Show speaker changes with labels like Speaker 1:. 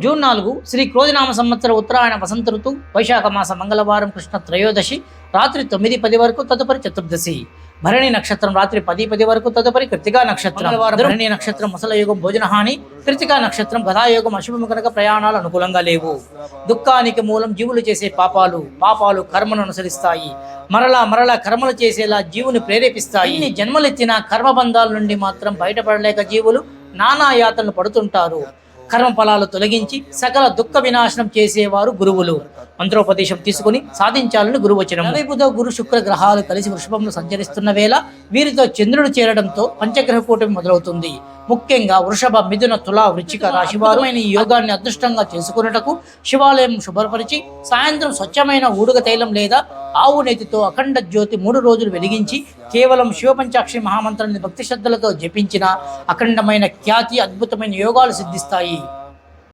Speaker 1: June 4 Shri క్రోధినామ సంవత్సర ఉత్తరాయణ వసంత ఋతు వైశాఖ మాస మంగళవారం కృష్ణ త్రయోదశి రాత్రి 9:10 వరకు తదుపరి చతుర్దశి. భరణి నక్షత్రం రాత్రి 10:10 వరకు తదుపరి కృతికా నక్షత్రం. భరణి నక్షత్రం ముసల యోగం భోజనహాని, కృతికా నక్షత్రం గదాయోగం అశుభము కనుక ప్రయాణాలు అనుకూలంగా లేవు. దుఃఖానికి మూలం జీవులు చేసే పాపాలు కర్మను అనుసరిస్తాయి. మరలా కర్మలు చేసేలా జీవుని ప్రేరేపిస్తాయి. ఇన్ని జన్మలెత్తిన కర్మబంధాల నుండి మాత్రం బయటపడలేక జీవులు నానా యాతనలు పడుతుంటారు. కర్మ ఫలాలు తొలగించి సకల దుఃఖ వినాశనం చేసేవారు గురువులు. మంత్రోపదేశం తీసుకుని సాధించాలని గురువచనం. బుధ గురు శుక్ర గ్రహాలు కలిసి వృషభంలో సంచరిస్తున్న వేళ వీరితో చంద్రుడు చేరడంతో పంచగ్రహ కూటమి మొదలవుతుంది. ముఖ్యంగా వృషభ, మిథున, తుల, వృశ్చిక రాశివారుమైన ఈ యోగాన్ని అదృష్టంగా చేసుకున్నటకు శివాలయం శుభ్రపరిచి సాయంత్రం స్వచ్ఛమైన ఊడుగ తైలం లేదా ఆవు నేతితో అఖండ జ్యోతి 3 రోజులు వెలిగించి కేవలం శివపంచాక్షి మహామంత్రాన్ని భక్తి శ్రద్ధలతో జపించిన అఖండమైన ఖ్యాతి, అద్భుతమైన యోగాలు సిద్ధిస్తాయి.